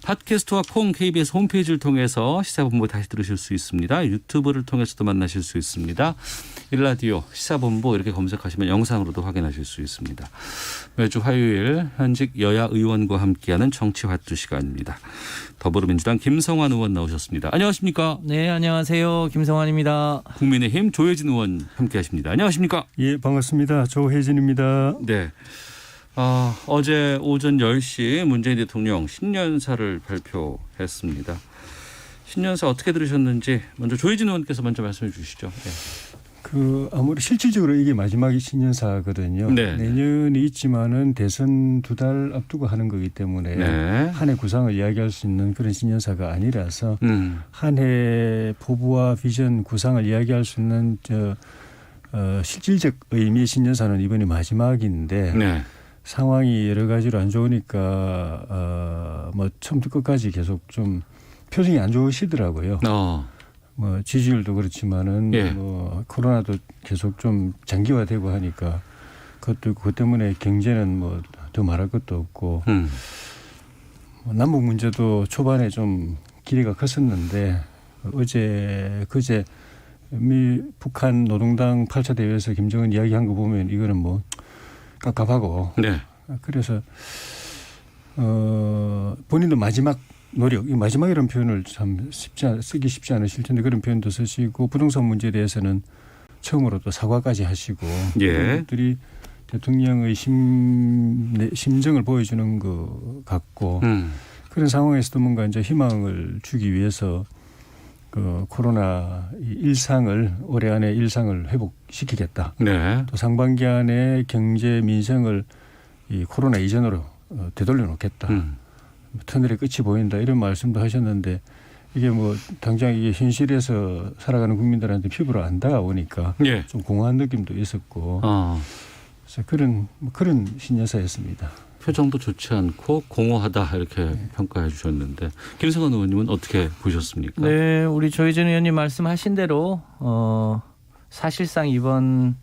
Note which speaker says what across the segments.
Speaker 1: 팟캐스트와 콩 KBS 홈페이지를 통해서 시사본부 다시 들으실 수 있습니다. 유튜브를 통해서도 만나실 수 있습니다. 일라디오 시사본부 이렇게 검색하시면 영상으로도 확인하실 수 있습니다. 매주 화요일 현직 여야 의원과 함께하는 정치화투 시간입니다. 더불어민주당 김성환 의원 나오셨습니다. 안녕하십니까?
Speaker 2: 네, 안녕하세요. 김성환입니다.
Speaker 1: 국민의힘 조혜진 의원 함께하십니다. 안녕하십니까?
Speaker 3: 예, 반갑습니다. 조혜진입니다.
Speaker 1: 네. 어제 오전 10시 문재인 대통령 신년사를 발표했습니다. 신년사 어떻게 들으셨는지 먼저 조혜진 의원께서 먼저 말씀해 주시죠. 네.
Speaker 3: 아무리 실질적으로 이게 마지막 신년사거든요.
Speaker 1: 네.
Speaker 3: 내년이 있지만은 대선 2달 앞두고 하는 거기 때문에
Speaker 1: 네.
Speaker 3: 한 해 구상을 이야기할 수 있는 그런 신년사가 아니라서 한 해 포부와 비전 구상을 이야기할 수 있는 실질적 의미의 신년사는 이번이 마지막인데
Speaker 1: 네.
Speaker 3: 상황이 여러 가지로 안 좋으니까 뭐 처음부터 끝까지 계속 좀 표정이 안 좋으시더라고요. 뭐 지지율도 그렇지만은
Speaker 1: 예.
Speaker 3: 뭐 코로나도 계속 좀 장기화되고 하니까 그것 때문에 경제는 뭐 더 말할 것도 없고 뭐 남북 문제도 초반에 좀 기대가 컸었는데 그제 북한 노동당 8차 대회에서 김정은 이야기한 거 보면 이거는 뭐 깝깝하고
Speaker 1: 네.
Speaker 3: 그래서 본인도 마지막 노력, 이 마지막이라는 표현을 참 쓰기 쉽지 않으실 텐데 그런 표현도 쓰시고 부동산 문제에 대해서는 처음으로 또 사과까지 하시고
Speaker 1: 예.
Speaker 3: 그것들이 대통령의 심정을 보여주는 것 같고 그런 상황에서도 뭔가 이제 희망을 주기 위해서 코로나 올해 안에 일상을 회복시키겠다.
Speaker 1: 네.
Speaker 3: 또 상반기 안에 경제 민생을 이 코로나 이전으로 되돌려 놓겠다. 터널의 끝이 보인다 이런 말씀도 하셨는데 이게 뭐 당장 이게 현실에서 살아가는 국민들한테 피부로 안 다가오니까
Speaker 1: 예.
Speaker 3: 좀 공허한 느낌도 있었고 그래서 그런 신년사였습니다.
Speaker 1: 표정도 좋지 않고 공허하다 이렇게 평가해 주셨는데 김성환 의원님은 어떻게 보셨습니까?
Speaker 2: 네, 우리 조혜진 의원님 말씀하신 대로 사실상 이번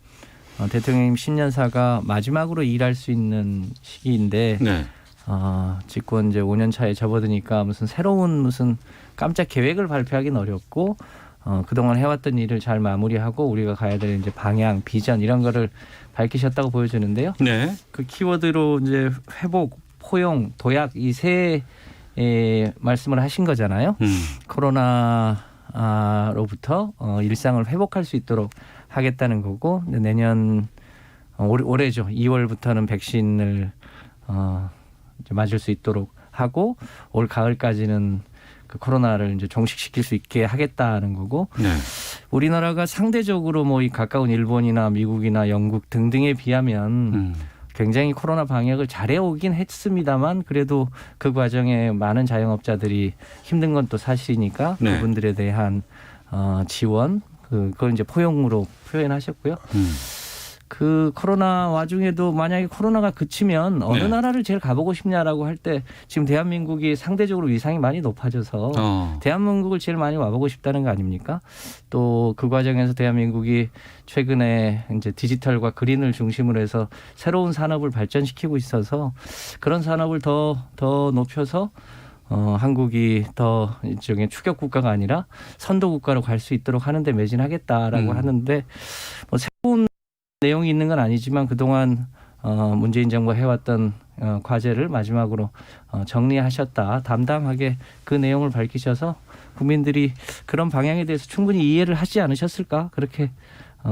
Speaker 2: 대통령님 신년사가 마지막으로 일할 수 있는 시기인데
Speaker 1: 네.
Speaker 2: 집권 이제 5년 차에 접어드니까 무슨 깜짝 계획을 발표하기는 어렵고 그동안 해왔던 일을 잘 마무리하고 우리가 가야 될 이제 방향, 비전 이런 거를 밝히셨다고 보여지는데요.
Speaker 1: 네.
Speaker 2: 그 키워드로 이제 회복, 포용, 도약 이 세 말씀을 하신 거잖아요. 코로나로부터 일상을 회복할 수 있도록 하겠다는 거고 내년 올해죠. 2월부터는 백신을 맞을 수 있도록 하고 올 가을까지는 그 코로나를 이제 종식시킬 수 있게 하겠다는 거고
Speaker 1: 네.
Speaker 2: 우리나라가 상대적으로 뭐 이 가까운 일본이나 미국이나 영국 등등에 비하면 굉장히 코로나 방역을 잘해오긴 했습니다만 그래도 그 과정에 많은 자영업자들이 힘든 건 또 사실이니까
Speaker 1: 네.
Speaker 2: 그분들에 대한 지원 그걸 이제 포용으로 표현하셨고요. 그 코로나 와중에도 만약에 코로나가 그치면 어느
Speaker 1: 네.
Speaker 2: 나라를 제일 가보고 싶냐라고 할 때 지금 대한민국이 상대적으로 위상이 많이 높아져서 대한민국을 제일 많이 와보고 싶다는 거 아닙니까? 또 그 과정에서 대한민국이 최근에 이제 디지털과 그린을 중심으로 해서 새로운 산업을 발전시키고 있어서 그런 산업을 더 높여서 한국이 더 일종의 추격 국가가 아니라 선도 국가로 갈 수 있도록 하는 데 매진하겠다라고 하는데 뭐 새로운 내용이 있는 건 아니지만 그동안 문재인 정부가 해왔던 과제를 마지막으로 정리하셨다. 담담하게 그 내용을 밝히셔서 국민들이 그런 방향에 대해서 충분히 이해를 하지 않으셨을까 그렇게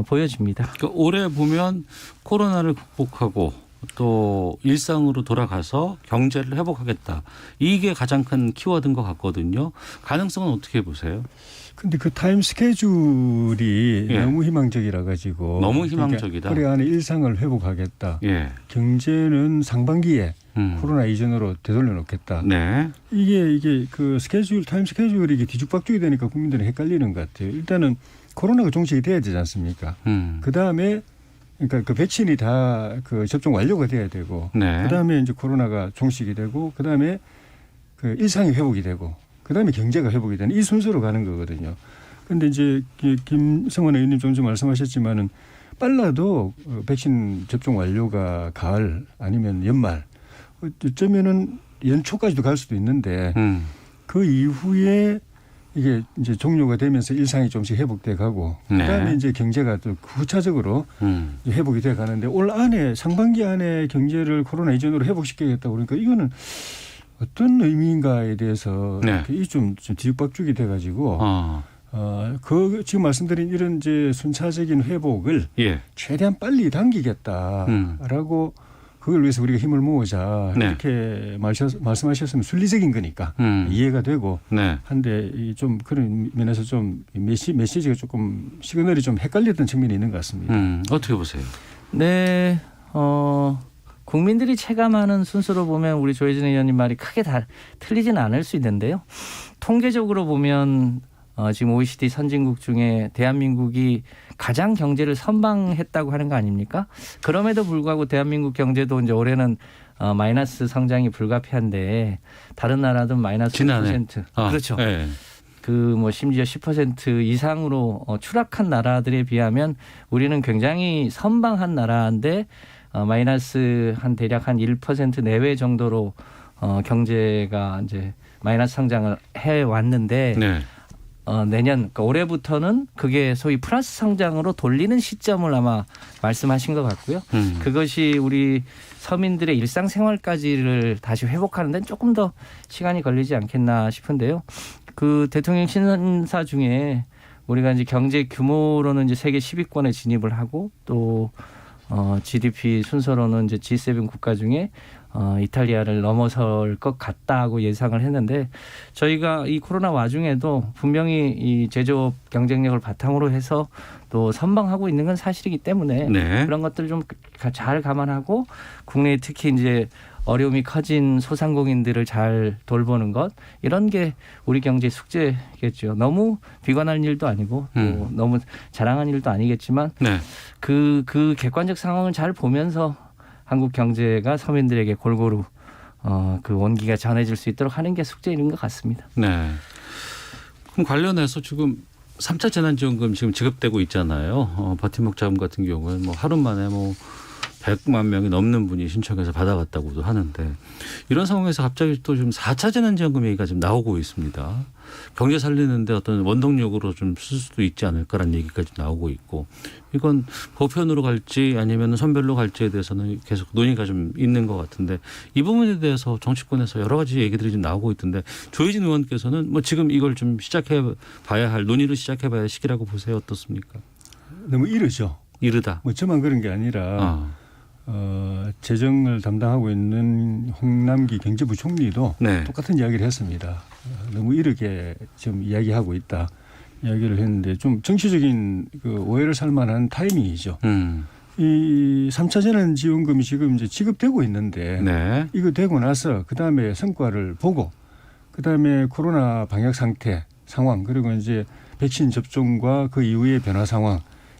Speaker 2: 보여집니다.
Speaker 1: 그러니까 올해 보면 코로나를 극복하고 또 일상으로 돌아가서 경제를 회복하겠다. 이게 가장 큰 키워드인 것 같거든요. 가능성은 어떻게 보세요?
Speaker 3: 근데 그 타임 스케줄이
Speaker 1: 예.
Speaker 3: 너무 희망적이라 가지고
Speaker 1: 너무 희망적이다.
Speaker 3: 그러니까 올해 안에 일상을 회복하겠다.
Speaker 1: 예.
Speaker 3: 경제는 상반기에 코로나 이전으로 되돌려 놓겠다.
Speaker 1: 네.
Speaker 3: 이게 그 스케줄 타임 스케줄이 이게 뒤죽박죽이 되니까 국민들은 헷갈리는 것 같아요. 일단은 코로나가 종식이 돼야 되지 않습니까? 그 다음에 그러니까 그 백신이 다 그 접종 완료가 돼야 되고,
Speaker 1: 네.
Speaker 3: 그 다음에 이제 코로나가 종식이 되고, 그 다음에 그 일상이 회복이 되고, 그 다음에 경제가 회복이 되는 이 순서로 가는 거거든요. 그런데 이제 김성환 의원님 좀 전에 말씀하셨지만은 빨라도 백신 접종 완료가 가을 아니면 연말, 어쩌면은 연초까지도 갈 수도 있는데 그 이후에 이게 이제 종료가 되면서 일상이 좀씩 회복돼 가고 그다음에
Speaker 1: 네.
Speaker 3: 이제 경제가 또 후차적으로 회복이 돼 가는데 올 안에 상반기 안에 경제를 코로나 이전으로 회복시키겠다고 그러니까 이거는 어떤 의미인가에 대해서
Speaker 1: 네.
Speaker 3: 좀 뒤죽박죽이 돼 가지고 그 지금 말씀드린 이런 이제 순차적인 회복을
Speaker 1: 예.
Speaker 3: 최대한 빨리 당기겠다라고 그걸 위해서 우리가 힘을 모으자
Speaker 1: 네.
Speaker 3: 이렇게 말씀하셨으면 순리적인 거니까 이해가 되고
Speaker 1: 네.
Speaker 3: 한데 좀 그런 면에서 좀 메시지가 조금 시그널이 좀 헷갈렸던 측면이 있는 것 같습니다.
Speaker 1: 어떻게 보세요?
Speaker 2: 네, 국민들이 체감하는 순서로 보면 우리 조혜진 의원님 말이 크게 다 틀리지는 않을 수 있는데요. 통계적으로 보면 지금 OECD 선진국 중에 대한민국이 가장 경제를 선방했다고 하는 거 아닙니까? 그럼에도 불구하고 대한민국 경제도 이제 올해는 마이너스 성장이 불가피한데 다른 나라도 마이너스
Speaker 1: 지난해.
Speaker 2: 10%. 그렇죠.
Speaker 1: 네.
Speaker 2: 그 뭐 심지어 10% 이상으로 추락한 나라들에 비하면 우리는 굉장히 선방한 나라인데 마이너스 한 대략 한 1% 내외 정도로 경제가 이제 마이너스 성장을 해 왔는데
Speaker 1: 네.
Speaker 2: 내년 그러니까 올해부터는 그게 소위 플러스 성장으로 돌리는 시점을 아마 말씀하신 것 같고요. 그것이 우리 서민들의 일상생활까지를 다시 회복하는 데는 조금 더 시간이 걸리지 않겠나 싶은데요. 그 대통령 신사 중에 우리가 이제 경제 규모로는 이제 세계 10위권에 진입을 하고 또 GDP 순서로는 이제 G7 국가 중에 이탈리아를 넘어설 것 같다고 예상을 했는데 저희가 이 코로나 와중에도 분명히 이 제조업 경쟁력을 바탕으로 해서 또 선방하고 있는 건 사실이기 때문에
Speaker 1: 네.
Speaker 2: 그런 것들을 좀 잘 감안하고 국내에 특히 이제 어려움이 커진 소상공인들을 잘 돌보는 것 이런 게 우리 경제 숙제겠죠. 너무 비관할 일도 아니고 또 너무 자랑한 일도 아니겠지만
Speaker 1: 네.
Speaker 2: 그 객관적 상황을 잘 보면서 한국 경제가 서민들에게 골고루 그 온기가 전해질 수 있도록 하는 게 숙제인 것 같습니다.
Speaker 1: 네. 그럼 관련해서 지금 3차 재난지원금 지금 지급되고 있잖아요. 버팀목 자금 같은 경우는 뭐 하루 만에 뭐 100만 명이 넘는 분이 신청해서 받아갔다고도 하는데 이런 상황에서 갑자기 또 좀 4차 재난지원금 얘기가 지금 나오고 있습니다. 경제 살리는데 어떤 원동력으로 좀 쓸 수도 있지 않을까라는 얘기까지 나오고 있고 이건 보편으로 갈지 아니면 선별로 갈지에 대해서는 계속 논의가 좀 있는 것 같은데 이 부분에 대해서 정치권에서 여러 가지 얘기들이 좀 나오고 있던데 조혜진 의원께서는 뭐 지금 이걸 좀 시작해 봐야 할 논의를 시작해 봐야 할 시기라고 보세요. 어떻습니까?
Speaker 3: 너무 이르죠.
Speaker 1: 이르다.
Speaker 3: 뭐 저만 그런 게 아니라 재정을 담당하고 있는 홍남기 경제부총리도
Speaker 1: 네.
Speaker 3: 똑같은 이야기를 했습니다. 너무 이르게 지금 이야기하고 있다. 이야기를 했는데 좀 정치적인 그 오해를 살 만한 타이밍이죠. 이 3차 재난지원금이 지금 이제 지급되고 있는데
Speaker 1: 네.
Speaker 3: 이거 되고 나서 그다음에 성과를 보고 그다음에 코로나 방역 상황 그리고 이제 백신 접종과 그 이후의 변화 상황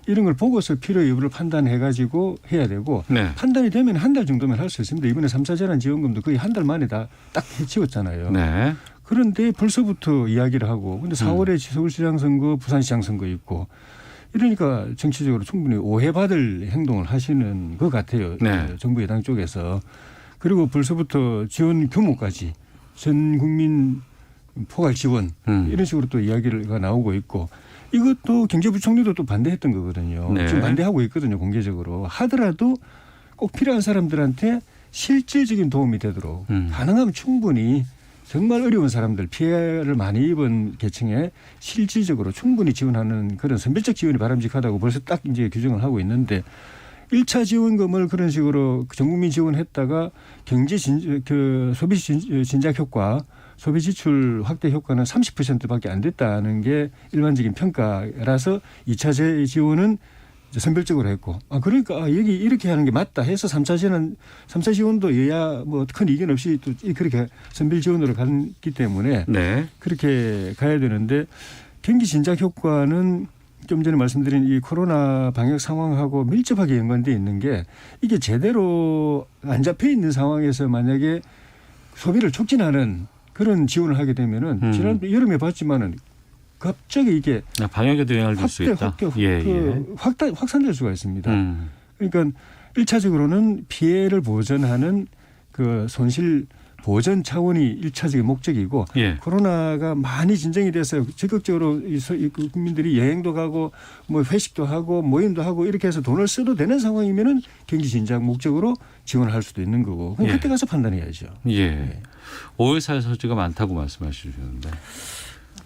Speaker 3: 이런 걸 보고서 필요 여부를 판단해 가지고 해야 되고
Speaker 1: 네.
Speaker 3: 판단이 되면 한 달 정도면 할 수 있습니다. 이번에 3차 재난지원금도 거의 한 달 만에 다 딱 해치웠잖아요.
Speaker 1: 네.
Speaker 3: 그런데 벌써부터 이야기를 하고 근데 4월에 서울시장 선거 부산시장 선거 있고 이러니까 정치적으로 충분히 오해받을 행동을 하시는 것 같아요.
Speaker 1: 네.
Speaker 3: 정부 여당 쪽에서. 그리고 벌써부터 지원 규모까지 전 국민 포괄 지원 이런 식으로 또 이야기가 나오고 있고 이것도 경제부총리도 또 반대했던 거거든요.
Speaker 1: 네.
Speaker 3: 지금 반대하고 있거든요. 공개적으로. 하더라도 꼭 필요한 사람들한테 실질적인 도움이 되도록 가능하면 충분히 정말 어려운 사람들 피해를 많이 입은 계층에 실질적으로 충분히 지원하는 그런 선별적 지원이 바람직하다고 벌써 딱 이제 규정을 하고 있는데 1차 지원금을 그런 식으로 전국민 지원했다가 경제 소비 진작 효과 소비 지출 확대 효과는 30%밖에 안 됐다는 게 일반적인 평가라서 2차 지원은 선별적으로 했고 그러니까 여기 이렇게 하는 게 맞다 해서 3차 지원도 여야 뭐 큰 이견 없이 또 그렇게 선별 지원으로 갔기 때문에
Speaker 1: 네.
Speaker 3: 그렇게 가야 되는데 경기 진작 효과는 좀 전에 말씀드린 이 코로나 방역 상황하고 밀접하게 연관되어 있는 게 이게 제대로 안 잡혀 있는 상황에서 만약에 소비를 촉진하는 그런 지원을 하게 되면은 지난 여름에 봤지만은 갑자기 이게
Speaker 1: 방역에도 영향을 줄 수 있다.
Speaker 3: 확산될 수가 있습니다. 그러니까 1차적으로는 피해를 보전하는 그 손실 보전 차원이 1차적인 목적이고
Speaker 1: 예.
Speaker 3: 코로나가 많이 진정이 돼서 적극적으로 국민들이 여행도 가고 뭐 회식도 하고 모임도 하고 이렇게 해서 돈을 써도 되는 상황이면은 경기 진작 목적으로 지원을 할 수도 있는 거고 그럼 그때 가서 판단해야죠.
Speaker 1: 예. 5월 살 소지가 많다고 말씀하시는데.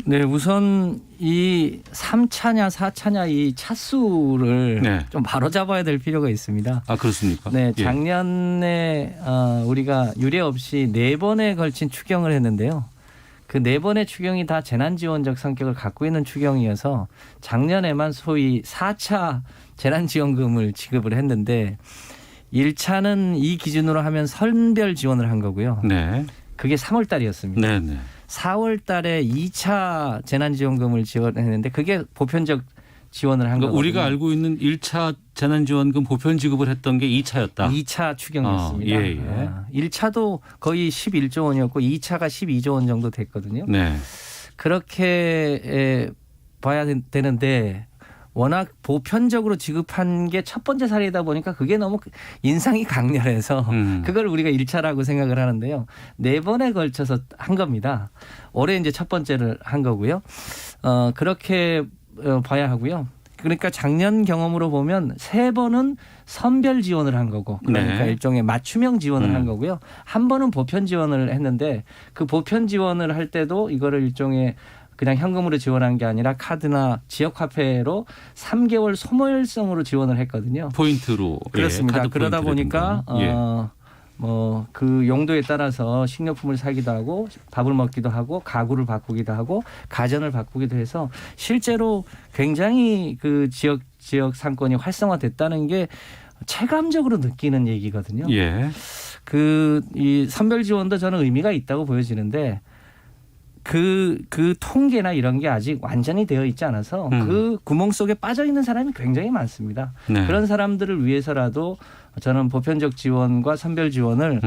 Speaker 2: 네, 우선 이 3차냐 4차냐 이 차수를
Speaker 1: 네.
Speaker 2: 좀 바로잡아야 될 필요가 있습니다.
Speaker 1: 아, 그렇습니까?
Speaker 2: 네,
Speaker 1: 예.
Speaker 2: 작년에 우리가 유례 없이 4번에 걸친 추경을 했는데요. 그 4번의 추경이 다 재난지원적 성격을 갖고 있는 추경이어서 작년에만 소위 4차 재난지원금을 지급을 했는데 1차는 이 기준으로 하면 선별 지원을 한 거고요.
Speaker 1: 네.
Speaker 2: 그게 3월 달이었습니다.
Speaker 1: 네, 네. 4월
Speaker 2: 4월 달에 2차 재난지원금을 지원했는데 그게 보편적 지원을 한
Speaker 1: 그러니까
Speaker 2: 거거든요.
Speaker 1: 우리가 알고 있는 1차 재난지원금 보편 지급을 했던 게 2차였다.
Speaker 2: 2차 추경이었습니다.
Speaker 1: 예.
Speaker 2: 1차도 거의 11조 원이었고 2차가 12조 원 정도 됐거든요.
Speaker 1: 네.
Speaker 2: 그렇게 봐야 되는데 워낙 보편적으로 지급한 게 첫 번째 사례이다 보니까 그게 너무 인상이 강렬해서 그걸 우리가 1차라고 생각을 하는데요. 4번에 걸쳐서 한 겁니다. 올해 이제 첫 번째를 한 거고요. 그렇게 봐야 하고요. 그러니까 작년 경험으로 보면 3번은 선별 지원을 한 거고 그러니까
Speaker 1: 네.
Speaker 2: 일종의 맞춤형 지원을 한 거고요. 한 번은 보편 지원을 했는데 그 보편 지원을 할 때도 이거를 일종의 그냥 현금으로 지원한 게 아니라 카드나 지역화폐로 3개월 소멸성으로 지원을 했거든요.
Speaker 1: 포인트로.
Speaker 2: 그렇습니다.
Speaker 1: 카드
Speaker 2: 그러다 보니까
Speaker 1: 예.
Speaker 2: 그 용도에 따라서 식료품을 사기도 하고 밥을 먹기도 하고 가구를 바꾸기도 하고 가전을 바꾸기도 해서 실제로 굉장히 그 지역 상권이 활성화됐다는 게 체감적으로 느끼는 얘기거든요.
Speaker 1: 예.
Speaker 2: 이 선별 지원도 저는 의미가 있다고 보여지는데 그 통계나 이런 게 아직 완전히 되어 있지 않아서 그 구멍 속에 빠져 있는 사람이 굉장히 많습니다.
Speaker 1: 네.
Speaker 2: 그런 사람들을 위해서라도 저는 보편적 지원과 선별 지원을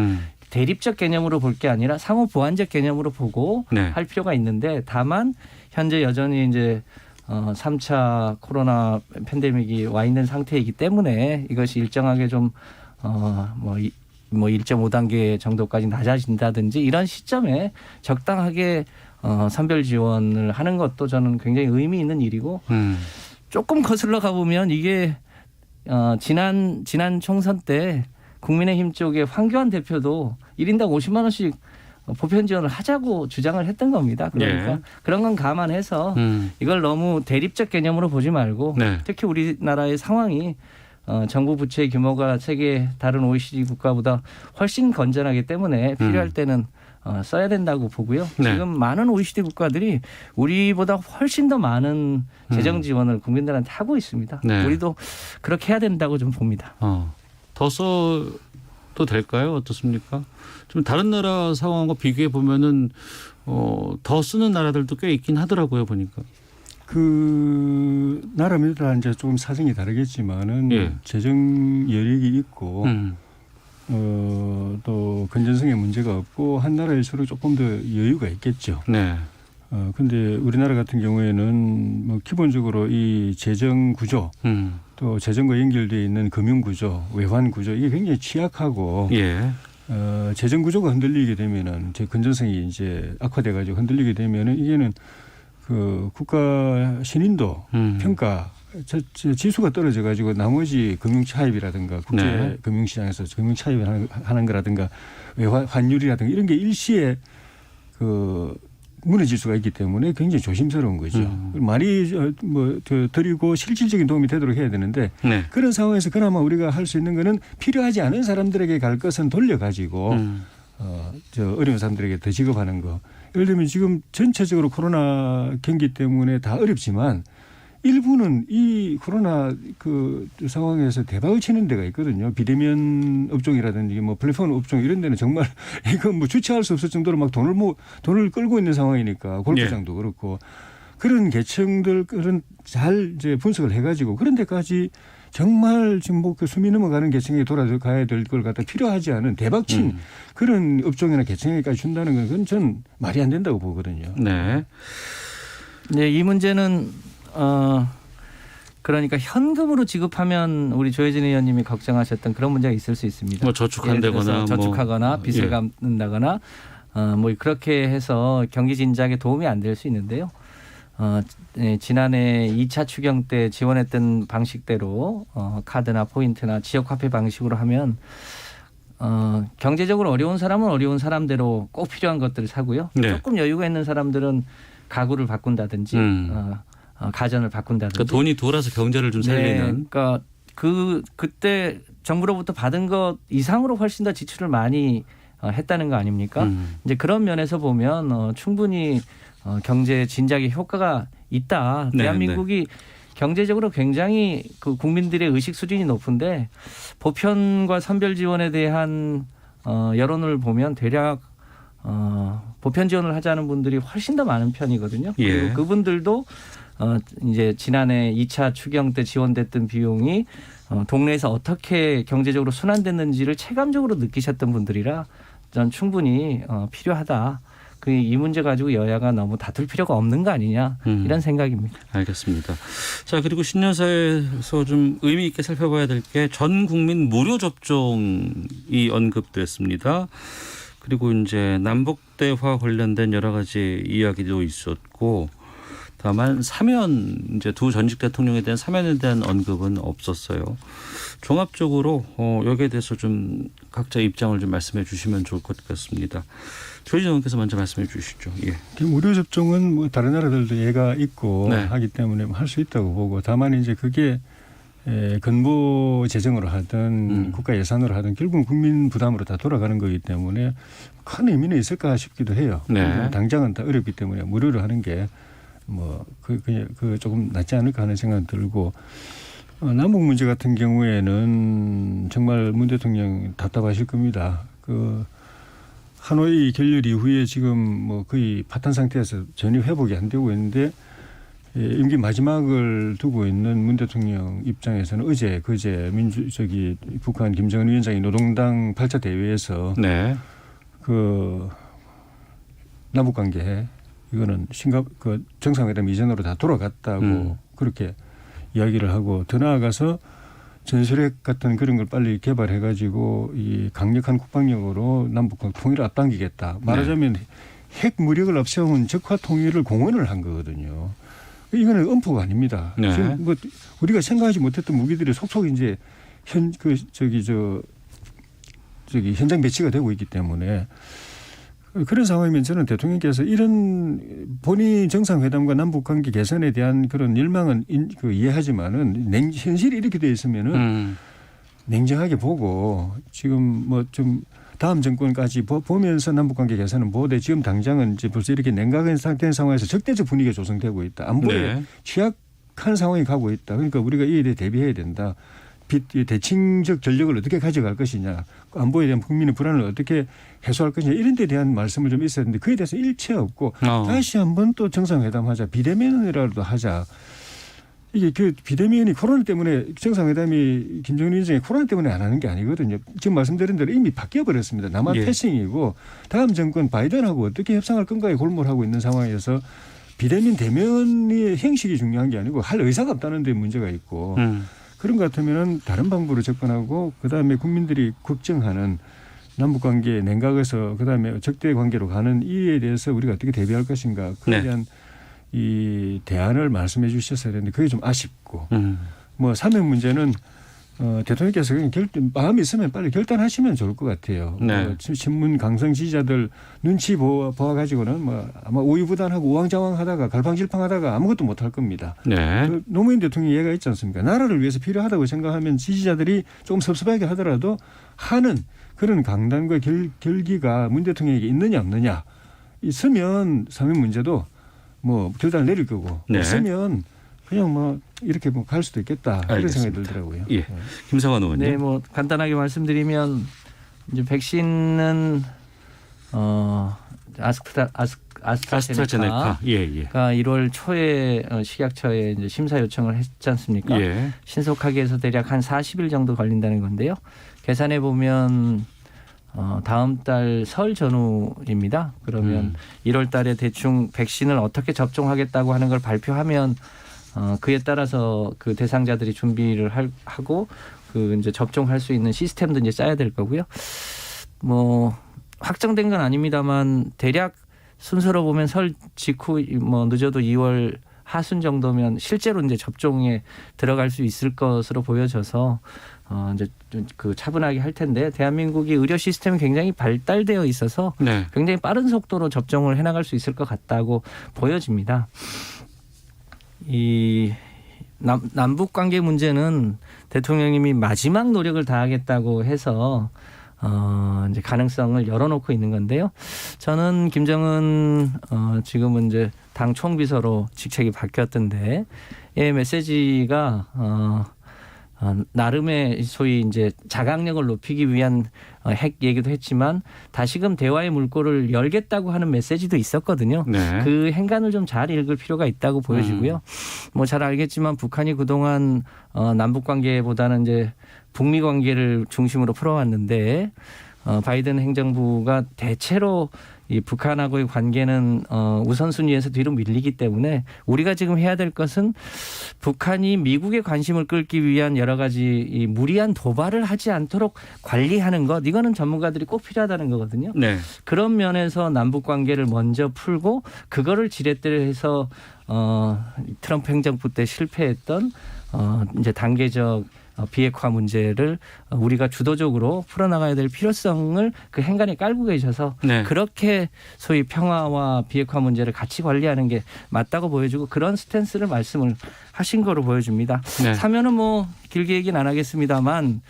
Speaker 2: 대립적 개념으로 볼 게 아니라 상호 보완적 개념으로 보고
Speaker 1: 네.
Speaker 2: 할 필요가 있는데 다만 현재 여전히 이제 3차 코로나 팬데믹이 와 있는 상태이기 때문에 이것이 일정하게 좀 1.5단계 정도까지 낮아진다든지 이런 시점에 적당하게 선별 지원을 하는 것도 저는 굉장히 의미 있는 일이고 조금 거슬러 가보면 이게 지난 총선 때 국민의힘 쪽에 황교안 대표도 1인당 50만 원씩 보편 지원을 하자고 주장을 했던 겁니다. 그러니까
Speaker 1: 예.
Speaker 2: 그런 건 감안해서 이걸 너무 대립적 개념으로 보지 말고
Speaker 1: 네.
Speaker 2: 특히 우리나라의 상황이 정부 부채 규모가 세계 다른 OECD 국가보다 훨씬 건전하기 때문에 필요할 때는 써야 된다고 보고요.
Speaker 1: 네.
Speaker 2: 지금 많은 OECD 국가들이 우리보다 훨씬 더 많은 재정 지원을 국민들한테 하고 있습니다.
Speaker 1: 네.
Speaker 2: 우리도 그렇게 해야 된다고 좀 봅니다.
Speaker 1: 더 써도 될까요? 어떻습니까? 좀 다른 나라 상황과 비교해 보면은 더 쓰는 나라들도 꽤 있긴 하더라고요, 보니까.
Speaker 3: 그 나라마다 이제 조금 사정이 다르겠지만은
Speaker 1: 예.
Speaker 3: 재정 여력이 있고 또 건전성에 문제가 없고 한 나라일수록 조금 더 여유가 있겠죠.
Speaker 1: 네.
Speaker 3: 근데 우리나라 같은 경우에는 뭐 기본적으로 이 재정 구조 또 재정과 연결되어 있는 금융 구조, 외환 구조 이게 굉장히 취약하고
Speaker 1: 예.
Speaker 3: 재정 구조가 흔들리게 되면은 제 건전성이 이제 악화돼 가지고 흔들리게 되면은 이게는 그 국가 신인도 평가 지수가 떨어져 가지고 나머지 금융 차입이라든가 국제
Speaker 1: 네.
Speaker 3: 금융 시장에서 금융 차입을 하는 거라든가 외환 환율이라든가 이런 게 일시에 그 무너질 수가 있기 때문에 굉장히 조심스러운 거죠. 많이 드리고 실질적인 도움이 되도록 해야 되는데
Speaker 1: 네.
Speaker 3: 그런 상황에서 그나마 우리가 할 수 있는 거는 필요하지 않은 사람들에게 갈 것은 돌려가지고 어려운 사람들에게 더 지급하는 거. 예를 들면 지금 전체적으로 코로나 경기 때문에 다 어렵지만 일부는 이 코로나 그 상황에서 대박을 치는 데가 있거든요. 비대면 업종이라든지 뭐 플랫폼 업종 이런 데는 정말 이거 뭐 주체할 수 없을 정도로 막 돈을 끌고 있는 상황이니까 골프장도 그렇고 그런 계층들 그런 잘 이제 분석을 해가지고 그런 데까지 정말 지금 뭐 그 숨이 넘어가는 계층에 돌아가야 될 걸 갖다 필요하지 않은 대박친 그런 업종이나 계층에까지 준다는 건 그건 전 말이 안 된다고 보거든요.
Speaker 1: 네.
Speaker 2: 네, 이 문제는 그러니까 현금으로 지급하면 우리 조혜진 의원님이 걱정하셨던 그런 문제가 있을 수 있습니다.
Speaker 1: 뭐 저축한다거나
Speaker 2: 저축하거나 빚을
Speaker 1: 예.
Speaker 2: 갚는다거나 뭐 그렇게 해서 경기 진작에 도움이 안 될 수 있는데요. 지난해 2차 추경 때 지원했던 방식대로 카드나 포인트나 지역 화폐 방식으로 하면 경제적으로 어려운 사람은 어려운 사람대로 꼭 필요한 것들을 사고요.
Speaker 1: 네.
Speaker 2: 조금 여유가 있는 사람들은 가구를 바꾼다든지 가전을 바꾼다든지.
Speaker 1: 그러니까 돈이 돌아서 경제를 좀 살리는.
Speaker 2: 네, 그러니까 그때 정부로부터 받은 것 이상으로 훨씬 더 지출을 많이 했다는 거 아닙니까? 이제 그런 면에서 보면 충분히 경제 진작에 효과가 있다.
Speaker 1: 네,
Speaker 2: 대한민국이 경제적으로 굉장히 그 국민들의 의식 수준이 높은데 보편과 선별 지원에 대한 여론을 보면 대략 보편 지원을 하자는 분들이 훨씬 더 많은 편이거든요.
Speaker 1: 예.
Speaker 2: 그리고 그분들도 이제 지난해 2차 추경 때 지원됐던 비용이 동네에서 어떻게 경제적으로 순환됐는지를 체감적으로 느끼셨던 분들이라 전 충분히 필요하다. 이 문제 가지고 여야가 너무 다툴 필요가 없는 거 아니냐 이런 생각입니다.
Speaker 1: 알겠습니다. 자, 그리고 신년사에서 좀 의미 있게 살펴봐야 될 게 전 국민 무료 접종이 언급됐습니다. 그리고 이제 남북대화 관련된 여러 가지 이야기도 있었고, 다만 사면 이제 두 전직 대통령에 대한 사면에 대한 언급은 없었어요. 종합적으로 여기에 대해서 좀 각자 입장을 좀 말씀해 주시면 좋을 것 같습니다. 조혜진 의원께서 먼저 말씀해 주시죠. 예.
Speaker 3: 무료 접종은 뭐 다른 나라들도 예가 있고
Speaker 1: 네.
Speaker 3: 하기 때문에 할 수 있다고 보고, 다만 이제 그게 건보 재정으로 하든 국가 예산으로 하든 결국은 국민 부담으로 다 돌아가는 거기 때문에 큰 의미는 있을까 싶기도 해요.
Speaker 1: 네.
Speaker 3: 당장은 다 어렵기 때문에 무료로 하는 게 뭐 그 조금 낫지 않을까 하는 생각이 들고, 남북 문제 같은 경우에는 정말 문 대통령 답답하실 겁니다. 그 하노이 결렬 이후에 지금 뭐 거의 파탄 상태에서 전혀 회복이 안 되고 있는데, 임기 마지막을 두고 있는 문 대통령 입장에서는 어제 그제 북한 김정은 위원장이 노동당 8차 대회에서
Speaker 1: 네.
Speaker 3: 그 남북 관계 이거는 그 정상회담 이전으로 다 돌아갔다고 그렇게 이야기를 하고, 더 나아가서 전술핵 같은 그런 걸 빨리 개발해 가지고 이 강력한 국방력으로 남북 통일을 앞당기겠다. 말하자면 핵 무력을 앞세운 적화 통일을 공언을 한 거거든요. 이거는 엄포가 아닙니다.
Speaker 1: 네.
Speaker 3: 지금 뭐 우리가 생각하지 못했던 무기들이 속속 이제 현장 배치가 되고 있기 때문에, 그런 상황이면 저는 대통령께서 이런 본인 정상회담과 남북관계 개선에 대한 그런 열망은 이해하지만은 현실이 이렇게 돼 있으면은 냉정하게 보고 지금 뭐 좀 다음 정권까지 보면서 남북관계 개선은 보되, 지금 당장은 이제 벌써 이렇게 냉각한 상태인 상황에서 적대적 분위기가 조성되고 있다. 안보에
Speaker 1: 네.
Speaker 3: 취약한 상황이 가고 있다. 그러니까 우리가 이에 대해 대비해야 된다. 대칭적 전력을 어떻게 가져갈 것이냐, 안보에 대한 국민의 불안을 어떻게 해소할 것이냐, 이런 데 대한 말씀을 좀 있어야 되는데 그에 대해서 일체 없고 다시 한번 또 정상회담하자, 비대면이라도 하자. 이게 그 비대면이 코로나 때문에, 정상회담이 김정은 위원장이 코로나 때문에 안 하는 게 아니거든요. 지금 말씀드린 대로 이미 바뀌어 버렸습니다. 남한
Speaker 1: 예.
Speaker 3: 패싱이고 다음 정권 바이든하고 어떻게 협상할 건가에 골몰하고 있는 상황에서 비대면 대면의 형식이 중요한 게 아니고 할 의사가 없다는 데 문제가 있고, 그런 것 같으면 다른 방법으로 접근하고, 그다음에 국민들이 걱정하는 남북관계 냉각에서 그다음에 적대 관계로 가는 이에 대해서 우리가 어떻게 대비할 것인가, 그에
Speaker 1: 네.
Speaker 3: 대한 이 대안을 말씀해 주셨어야 되는데 그게 좀 아쉽고, 뭐 사면 문제는 대통령께서 그냥 마음이 있으면 빨리 결단하시면 좋을 것 같아요.
Speaker 1: 네.
Speaker 3: 뭐 신문 강성 지지자들 눈치 보아가지고는 뭐 아마 우유부단하고 우왕좌왕하다가 갈팡질팡하다가 아무것도 못할 겁니다.
Speaker 1: 네.
Speaker 3: 그 노무현 대통령이 얘가 있지 않습니까? 나라를 위해서 필요하다고 생각하면 지지자들이 조금 섭섭하게 하더라도 하는 그런 강단과 결기가 문 대통령에게 있느냐 없느냐, 있으면 사면 문제도 뭐 결단을 내릴 거고,
Speaker 1: 네.
Speaker 3: 없으면 그냥 뭐 이렇게 뭐 갈 수도 있겠다, 그런 생각이 들더라고요.
Speaker 1: 예. 김성환 의원님.
Speaker 2: 네, 뭐 간단하게 말씀드리면 이제 백신은
Speaker 1: 아스트라제네카. 예.
Speaker 2: 1월 초에 식약처에 이제 심사 요청을 했지 않습니까?
Speaker 1: 예.
Speaker 2: 신속하게 해서 대략 한 40일 정도 걸린다는 건데요. 계산해 보면 다음 달 설 전후입니다. 그러면 1월 달에 대충 백신을 어떻게 접종하겠다고 하는 걸 발표하면 그에 따라서 그 대상자들이 준비를 하고 그 이제 접종할 수 있는 시스템도 이제 짜야 될 거고요. 뭐 확정된 건 아닙니다만 대략 순서로 보면 설 직후 뭐 늦어도 2월 하순 정도면 실제로 이제 접종에 들어갈 수 있을 것으로 보여져서 이제 그 차분하게 할 텐데 대한민국이 의료 시스템이 굉장히 발달되어 있어서
Speaker 1: 네.
Speaker 2: 굉장히 빠른 속도로 접종을 해나갈 수 있을 것 같다고 보여집니다. 이 남북 관계 문제는 대통령님이 마지막 노력을 다하겠다고 해서 이제 가능성을 열어놓고 있는 건데요. 저는 김정은 지금은 이제 당 총비서로 직책이 바뀌었던데 이 메시지가 나름의 소위 이제 자각력을 높이기 위한 핵 얘기도 했지만 다시금 대화의 물꼬를 열겠다고 하는 메시지도 있었거든요.
Speaker 1: 네.
Speaker 2: 그 행간을 좀 잘 읽을 필요가 있다고 보여지고요. 뭐 잘 알겠지만 북한이 그동안 남북 관계보다는 이제 북미 관계를 중심으로 풀어왔는데 바이든 행정부가 대체로 이 북한하고의 관계는 우선순위에서 뒤로 밀리기 때문에 우리가 지금 해야 될 것은 북한이 미국의 관심을 끌기 위한 여러 가지 이 무리한 도발을 하지 않도록 관리하는 것, 이거는 전문가들이 꼭 필요하다는 거거든요.
Speaker 1: 네.
Speaker 2: 그런 면에서 남북 관계를 먼저 풀고 그거를 지렛대를 해서 트럼프 행정부 때 실패했던 이제 단계적 비핵화 문제를 우리가 주도적으로 풀어나가야 될 필요성을 그 행간에 깔고 계셔서
Speaker 1: 네.
Speaker 2: 그렇게 소위 평화와 비핵화 문제를 같이 관리하는 게 맞다고 보여주고 그런 스탠스를 말씀을 하신 거로 보여집니다.
Speaker 1: 네.
Speaker 2: 사면은 뭐 길게 얘기는 안 하겠습니다만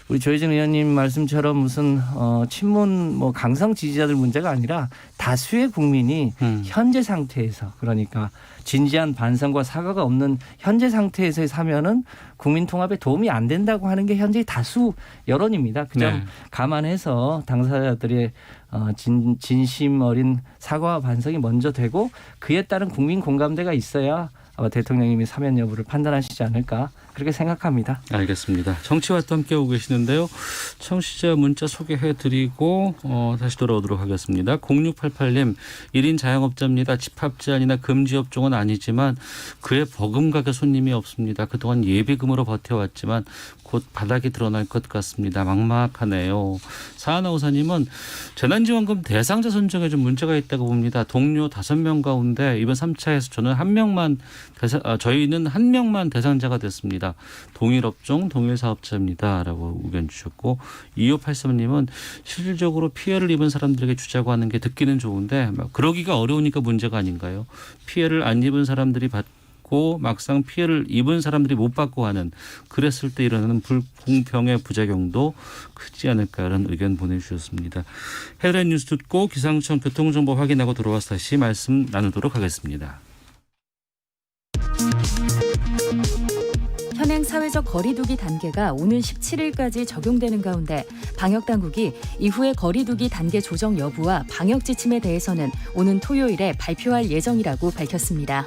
Speaker 2: 우리 조혜진 의원님 말씀처럼 무슨 친문 뭐 강성 지지자들 문제가 아니라 다수의 국민이 현재 상태에서 그러니까 진지한 반성과 사과가 없는 현재 상태에서의 사면은 국민 통합에 도움이 안 된다고 하는 게 현재 다수 여론입니다. 그 점
Speaker 1: 네.
Speaker 2: 감안해서 당사자들의 진심 어린 사과와 반성이 먼저 되고 그에 따른 국민 공감대가 있어야 아마 대통령님이 사면 여부를 판단하시지 않을까 그렇게 생각합니다.
Speaker 1: 알겠습니다. 정치와 또 함께하고 계시는데요. 청취자 문자 소개해드리고 다시 돌아오도록 하겠습니다. 0688님 1인 자영업자입니다. 집합제한이나 금지업종은 아니지만 그에 버금가게 손님이 없습니다. 그동안 예비금으로 버텨왔지만 곧 바닥이 드러날 것 같습니다. 막막하네요. 사하나우사님은 재난지원금 대상자 선정에 좀 문제가 있다고 봅니다. 동료 5명 가운데 이번 3차에서 저희는 한 명만 대상자가 됐습니다. 동일업종, 동일사업자입니다. 라고 의견 주셨고 2583님은 실질적으로 피해를 입은 사람들에게 주자고 하는 게 듣기는 좋은데 그러기가 어려우니까 문제가 아닌가요? 피해를 안 입은 사람들이 받고 막상 피해를 입은 사람들이 못 받고 하는 그랬을 때 일어나는 불공평의 부작용도 크지 않을까 이런 의견 보내주셨습니다. 헤드라인 뉴스 듣고 기상청 교통정보 확인하고 들어와서 다시 말씀 나누도록 하겠습니다.
Speaker 4: 현행 사회적 거리두기 단계가 오는 17일까지 적용되는 가운데 방역당국이 이후의 거리두기 단계 조정 여부와 방역 지침에 대해서는 오는 토요일에 발표할 예정이라고 밝혔습니다.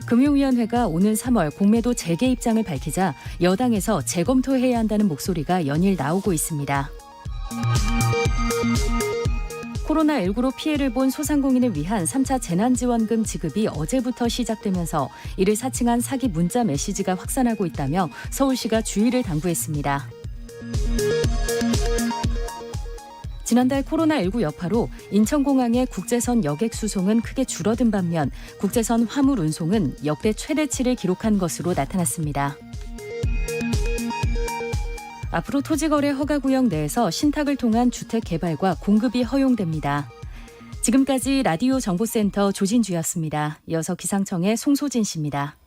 Speaker 4: 금융위원회가 오는 3월 공매도 재개 입장을 밝히자 여당에서 재검토해야 한다는 목소리가 연일 나오고 있습니다. 코로나19로 피해를 본 소상공인을 위한 3차 재난지원금 지급이 어제부터 시작되면서 이를 사칭한 사기 문자 메시지가 확산하고 있다며 서울시가 주의를 당부했습니다. 지난달 코로나19 여파로 인천공항의 국제선 여객 수송은 크게 줄어든 반면 국제선 화물 운송은 역대 최대치를 기록한 것으로 나타났습니다. 앞으로 토지거래 허가구역 내에서 신탁을 통한 주택 개발과 공급이 허용됩니다. 지금까지 라디오 정보센터 조진주였습니다. 이어서 기상청의 송소진 씨입니다.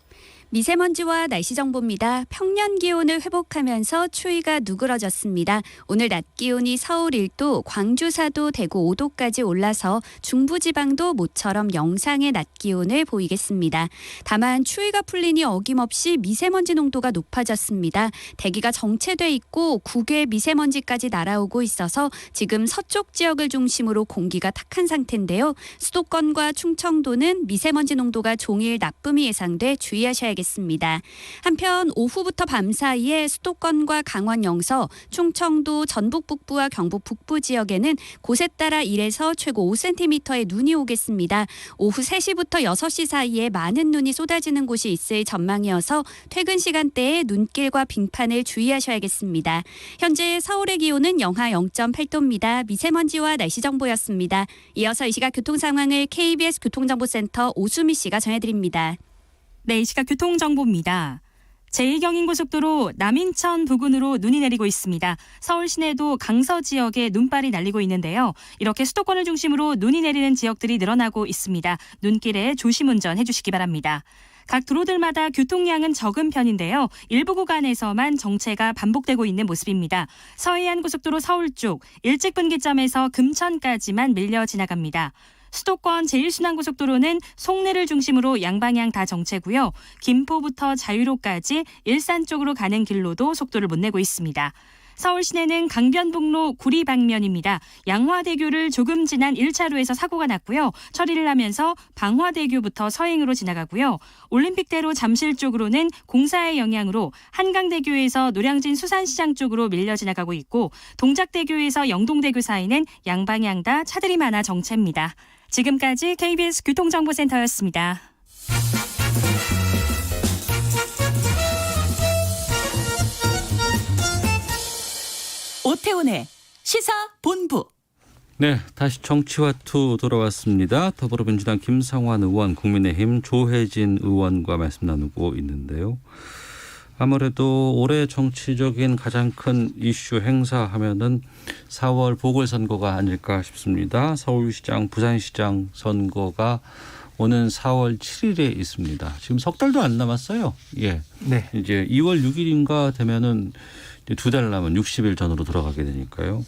Speaker 5: 미세먼지와 날씨 정보입니다. 평년 기온을 회복하면서 추위가 누그러졌습니다. 오늘 낮 기온이 서울 1도, 광주 4도, 대구 5도까지 올라서 중부지방도 모처럼 영상의 낮 기온을 보이겠습니다. 다만 추위가 풀리니 어김없이 미세먼지 농도가 높아졌습니다. 대기가 정체돼 있고 국외 미세먼지까지 날아오고 있어서 지금 서쪽 지역을 중심으로 공기가 탁한 상태인데요. 수도권과 충청도는 미세먼지 농도가 종일 나쁨이 예상돼 주의하셔야겠습니다. 주의하셔야겠습니다. 한편 오후부터 밤 사이에 수도권과 강원 영서, 충청도, 전북 북부와 경북 북부 지역에는 곳에 따라 1에서 최고 5cm의 눈이 오겠습니다. 오후 3시부터 6시 사이에 많은 눈이 쏟아지는 곳이 있을 전망이어서 퇴근 시간대에 눈길과 빙판을 주의하셔야겠습니다. 현재 서울의 기온은 영하 0.8도입니다. 미세먼지와 날씨 정보였습니다. 이어서 이 시각 교통 상황을 KBS 교통정보센터 오수미 씨가 전해드립니다.
Speaker 6: 네, 이 시각 교통정보입니다. 제2경인고속도로 남인천 부근으로 눈이 내리고 있습니다. 서울 시내도 강서 지역에 눈발이 날리고 있는데요. 이렇게 수도권을 중심으로 눈이 내리는 지역들이 늘어나고 있습니다. 눈길에 조심 운전해 주시기 바랍니다. 각 도로들마다 교통량은 적은 편인데요. 일부 구간에서만 정체가 반복되고 있는 모습입니다. 서해안고속도로 서울 쪽 일찍분기점에서 금천까지만 밀려 지나갑니다. 수도권 제1순환고속도로는 송내를 중심으로 양방향 다 정체고요. 김포부터 자유로까지 일산 쪽으로 가는 길로도 속도를 못 내고 있습니다. 서울 시내는 강변북로 구리 방면입니다. 양화대교를 조금 지난 1차로에서 사고가 났고요. 처리를 하면서 방화대교부터 서행으로 지나가고요. 올림픽대로 잠실 쪽으로는 공사의 영향으로 한강대교에서 노량진 수산시장 쪽으로 밀려 지나가고 있고 동작대교에서 영동대교 사이는 양방향 다 차들이 많아 정체입니다. 지금까지 KBS 교통정보센터였습니다.
Speaker 7: 오태훈의 시사본부.
Speaker 1: 네, 다시 정치화투 돌아왔습니다. 더불어민주당 김성환 의원, 국민의힘 조혜진 의원과 말씀 나누고 있는데요. 아무래도 올해 정치적인 가장 큰 이슈 행사하면은 4월 보궐선거가 아닐까 싶습니다. 서울시장, 부산시장 선거가 오는 4월 7일에 있습니다. 지금 석 달도 안 남았어요. 예.
Speaker 2: 네.
Speaker 1: 이제 2월 6일인가 되면은 두 달 남은 60일 전으로 돌아가게 되니까요.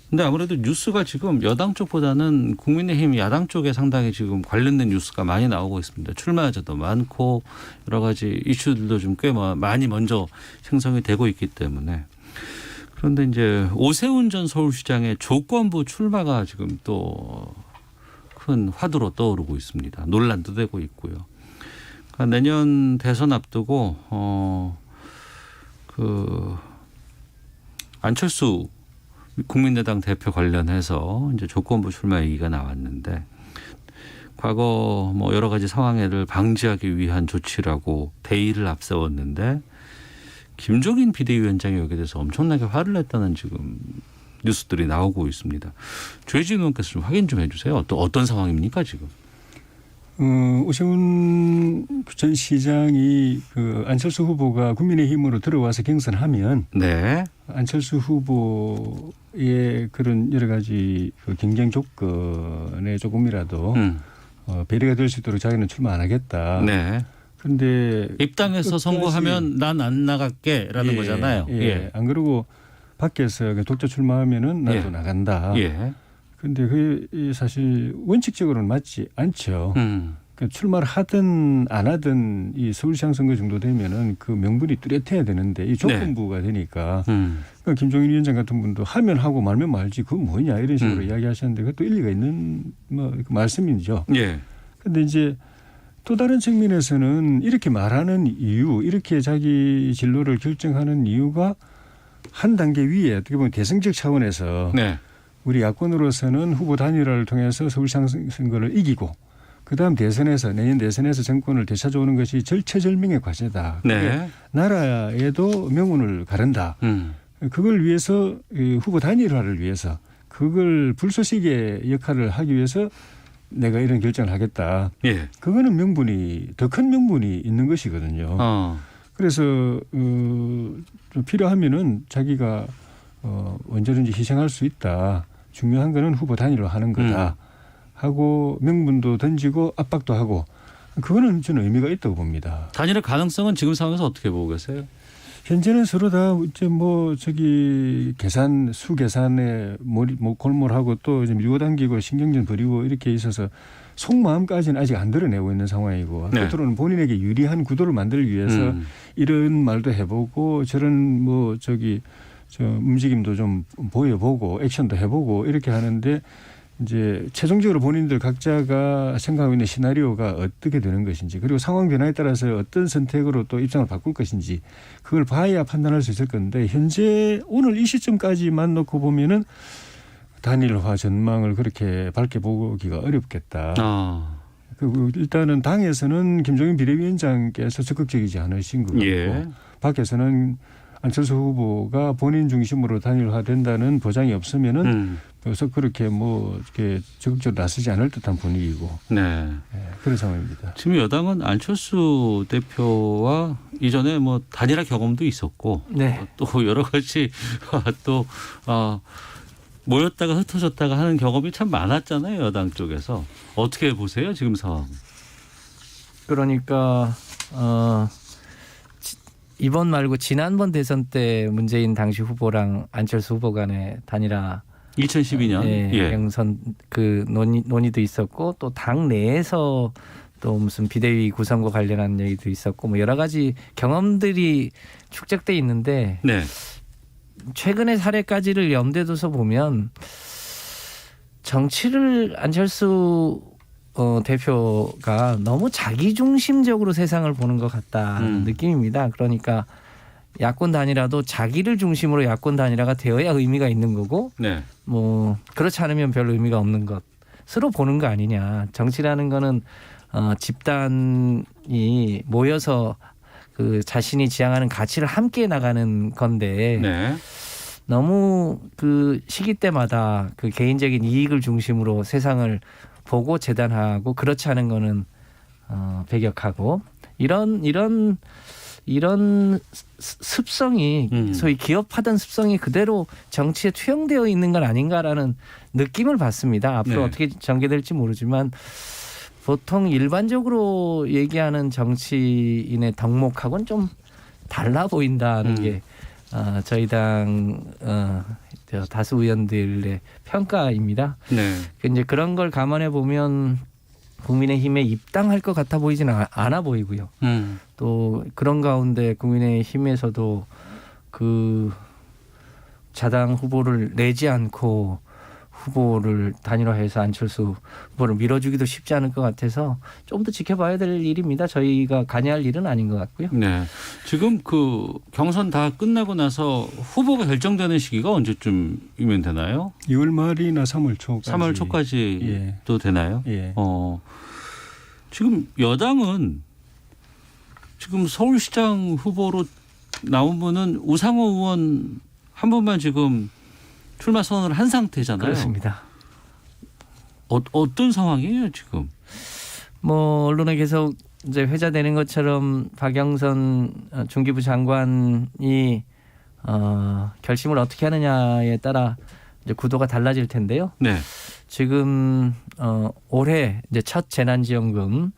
Speaker 1: 근데 아무래도 뉴스가 지금 여당 쪽보다는 국민의힘 야당 쪽에 상당히 지금 관련된 뉴스가 많이 나오고 있습니다. 출마자도 많고 여러 가지 이슈들도 좀 꽤 많이 먼저 생성이 되고 있기 때문에. 그런데 이제 오세훈 전 서울시장의 조건부 출마가 지금 또 큰 화두로 떠오르고 있습니다. 논란도 되고 있고요. 그러니까 내년 대선 앞두고 안철수 국민의당 대표 관련해서 이제 조건부 출마 얘기가 나왔는데 과거 뭐 여러 가지 상황을 방지하기 위한 조치라고 대의를 앞세웠는데 김종인 비대위원장이 여기에 대해서 엄청나게 화를 냈다는 지금 뉴스들이 나오고 있습니다. 조혜진 의원께서 좀 확인 좀 해주세요. 어떤 상황입니까 지금?
Speaker 3: 오세훈 전 시장이 그 안철수 후보가 국민의힘으로 들어와서 경선하면
Speaker 1: 네.
Speaker 3: 안철수 후보의 그런 여러 가지 그 경쟁 조건에 조금이라도 배려가 될 수 있도록 자기는 출마 안 하겠다.
Speaker 1: 네.
Speaker 3: 그런데
Speaker 1: 입당해서 선거하면 난 안 나갈게라는 거잖아요.
Speaker 3: 예. 안 그러고 밖에서 독자 출마하면은 나도 나간다.
Speaker 1: 예.
Speaker 3: 그런데 그게 사실 원칙적으로는 맞지 않죠. 그러니까 출마를 하든 안 하든 이 서울시장 선거 정도 되면은 그 명분이 뚜렷해야 되는데 이 조건부가 되니까 그러니까 김종인 위원장 같은 분도 하면 하고 말면 말지 그건 뭐냐 이런 식으로 이야기하셨는데 그것도 일리가 있는 말씀이죠.
Speaker 1: 예.
Speaker 3: 그런데 이제 또 다른 측면에서는 이렇게 말하는 이유, 이렇게 자기 진로를 결정하는 이유가 한 단계 위에 어떻게 보면 대승적 차원에서
Speaker 1: 네.
Speaker 3: 우리 야권으로서는 후보 단일화를 통해서 서울시장 선거를 이기고 그다음 대선에서 내년 대선에서 정권을 되찾아오는 것이 절체절명의 과제다.
Speaker 1: 네.
Speaker 3: 나라에도 명운을 가른다. 그걸 위해서 후보 단일화를 위해서 그걸 불쏘시개 역할을 하기 위해서 내가 이런 결정을 하겠다.
Speaker 1: 예.
Speaker 3: 그거는 명분이 더 큰 명분이 있는 것이거든요. 그래서 좀 필요하면은 자기가 언제든지 희생할 수 있다. 중요한 거는 후보 단일화 하는 거다. 하고 명분도 던지고 압박도 하고 그거는 저는 의미가 있다고 봅니다.
Speaker 1: 단일화 가능성은 지금 상황에서 어떻게 보고 계세요?
Speaker 3: 현재는 서로 다 이제 수계산에 골몰하고 또 이제 밀고 당기고 신경전 벌이고 이렇게 있어서 속마음까지는 아직 안 드러내고 있는 상황이고
Speaker 1: 네.
Speaker 3: 겉으로는 본인에게 유리한 구도를 만들기 위해서 이런 말도 해보고 저런 움직임도 좀 보여보고 액션도 해보고 이렇게 하는데 이제 최종적으로 본인들 각자가 생각하고 있는 시나리오가 어떻게 되는 것인지 그리고 상황 변화에 따라서 어떤 선택으로 또 입장을 바꿀 것인지 그걸 봐야 판단할 수 있을 건데 현재 오늘 이 시점까지만 놓고 보면은 단일화 전망을 그렇게 밝게 보기가 어렵겠다. 그리고 일단은 당에서는 김종인 비대위원장께서 적극적이지 않으신 것 같고
Speaker 1: 예.
Speaker 3: 밖에서는 안철수 후보가 본인 중심으로 단일화된다는 보장이 없으면은 그래서 그렇게 뭐 이렇게 적극적으로 나서지 않을 듯한 분위기고
Speaker 1: 네.
Speaker 3: 네, 그런 상황입니다.
Speaker 1: 지금 여당은 안철수 대표와 이전에 뭐 단일화 경험도 있었고
Speaker 2: 네.
Speaker 1: 또 여러 가지 또 모였다가 흩어졌다가 하는 경험이 참 많았잖아요. 여당 쪽에서. 어떻게 보세요? 지금 상황.
Speaker 2: 그러니까 이번 말고 지난번 대선 때 문재인 당시 후보랑 안철수 후보 간의 단일화
Speaker 1: 2012년
Speaker 2: 예. 경선 그 논의도 있었고 또 당 내에서 또 무슨 비대위 구성과 관련한 얘기도 있었고 뭐 여러 가지 경험들이 축적돼 있는데
Speaker 1: 네.
Speaker 2: 최근의 사례까지를 염두에 둬서 보면 정치를 안철수 대표가 너무 자기중심적으로 세상을 보는 것 같다는 느낌입니다. 그러니까 야권 단일화도 자기를 중심으로 야권 단일화가 되어야 의미가 있는 거고
Speaker 1: 네.
Speaker 2: 뭐 그렇지 않으면 별 의미가 없는 것으로 보는 거 아니냐. 정치라는 거는 집단이 모여서 그 자신이 지향하는 가치를 함께 나가는 건데
Speaker 1: 네.
Speaker 2: 너무 그 시기 때마다 그 개인적인 이익을 중심으로 세상을 보고 재단하고 그렇지 않은 거는 배격하고 이런 습성이 소위 기업하던 습성이 그대로 정치에 투영되어 있는 건 아닌가라는 느낌을 받습니다. 앞으로
Speaker 1: 네.
Speaker 2: 어떻게 전개될지 모르지만 보통 일반적으로 얘기하는 정치인의 덕목하고는 좀 달라 보인다는 게 저희 당 다수 의원들의 평가입니다.
Speaker 1: 네.
Speaker 2: 이제 그런 걸 감안해 보면 국민의힘에 입당할 것 같아 보이지는 않아 보이고요. 또 그런 가운데 국민의힘에서도 그 자당 후보를 내지 않고 후보를 단일화해서 안철수 후보를 밀어주기도 쉽지 않을 것 같아서 좀 더 지켜봐야 될 일입니다. 저희가 관여할 일은 아닌 것 같고요.
Speaker 1: 네. 지금 그 경선 다 끝나고 나서 후보가 결정되는 시기가 언제쯤이면 되나요?
Speaker 3: 2월 말이나 3월 초까지.
Speaker 1: 3월 초까지
Speaker 3: 예.
Speaker 1: 또 되나요?
Speaker 3: 예.
Speaker 1: 지금 여당은 지금 서울시장 후보로 나온 분은 우상호 의원 한 분만 지금 출마 선언을 한 상태잖아요.
Speaker 2: 그렇습니다.
Speaker 1: 어떤 상황이에요 지금?
Speaker 2: 뭐 언론에 계속 이제 회자되는 것처럼 박영선 중기부 장관이 결심을 어떻게 하느냐에 따라 이제 구도가 달라질 텐데요.
Speaker 1: 네.
Speaker 2: 지금 올해 이제 첫 재난지원금의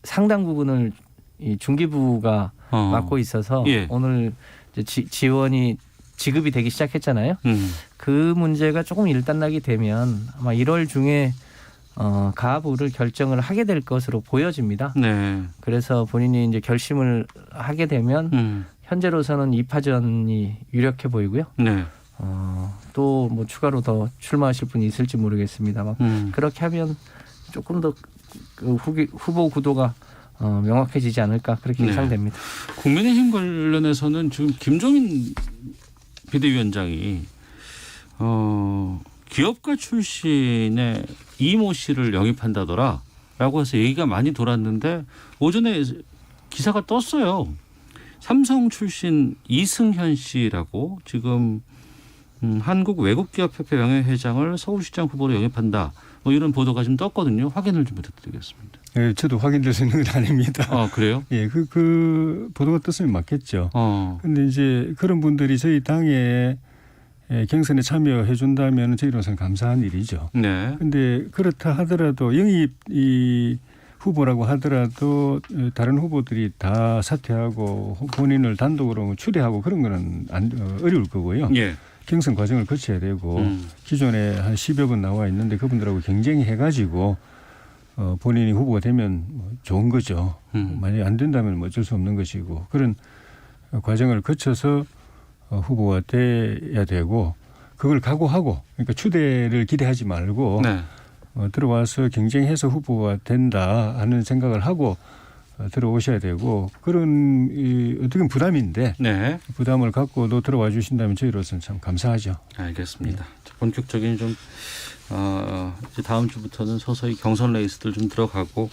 Speaker 2: 상당 부분을 이 중기부가 맡고 있어서
Speaker 1: 예.
Speaker 2: 오늘 이제 지원이 지급이 되기 시작했잖아요. 그 문제가 조금 일단락이 되면 아마 1월 중에 가부를 결정을 하게 될 것으로 보여집니다.
Speaker 1: 네.
Speaker 2: 그래서 본인이 이제 결심을 하게 되면 현재로서는 2파전이 유력해 보이고요.
Speaker 1: 네.
Speaker 2: 또 뭐 추가로 더 출마하실 분이 있을지 모르겠습니다만 그렇게 하면 조금 더 그 후보 구도가 명확해지지 않을까 그렇게
Speaker 1: 네.
Speaker 2: 예상됩니다.
Speaker 1: 국민의힘 관련해서는 지금 김종인 비대위원장이 기업가 출신의 이모 씨를 영입한다더라라고 해서 얘기가 많이 돌았는데 오전에 기사가 떴어요. 삼성 출신 이승현 씨라고 지금 한국외국기업협회 명예회장을 서울시장 후보로 영입한다. 뭐 이런 보도가 좀 떴거든요. 확인을 좀 부탁드리겠습니다.
Speaker 3: 네, 저도 확인돼서 있는 건 아닙니다.
Speaker 1: 아, 그래요?
Speaker 3: 예, 그 보도가 떴으면 맞겠죠. 근데 이제 그런 분들이 저희 당에 경선에 참여해 준다면 저희로서는 감사한 일이죠.
Speaker 1: 네.
Speaker 3: 근데 그렇다 하더라도 영입 이 후보라고 하더라도 다른 후보들이 다 사퇴하고 본인을 단독으로 추대하고 그런 거는 어려울 거고요.
Speaker 1: 예.
Speaker 3: 경선 과정을 거쳐야 되고 기존에 한 10여 분 나와 있는데 그분들하고 경쟁해가지고 본인이 후보가 되면 좋은 거죠. 만약에 안 된다면 뭐 어쩔 수 없는 것이고 그런 과정을 거쳐서 후보가 돼야 되고 그걸 각오하고 그러니까 추대를 기대하지 말고
Speaker 1: 네.
Speaker 3: 들어와서 경쟁해서 후보가 된다 하는 생각을 하고 들어오셔야 되고 그런 어떻게 보면 부담인데
Speaker 1: 네.
Speaker 3: 부담을 갖고도 들어와 주신다면 저희로서는 참 감사하죠.
Speaker 1: 알겠습니다. 본격적인 좀 이제 다음 주부터는 서서히 경선 레이스들 좀 들어가고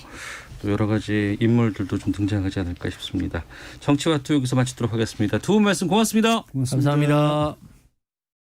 Speaker 1: 또 여러 가지 인물들도 좀 등장하지 않을까 싶습니다. 정치와투 여기서 마치도록 하겠습니다. 두 분 말씀 고맙습니다.
Speaker 2: 감사합니다.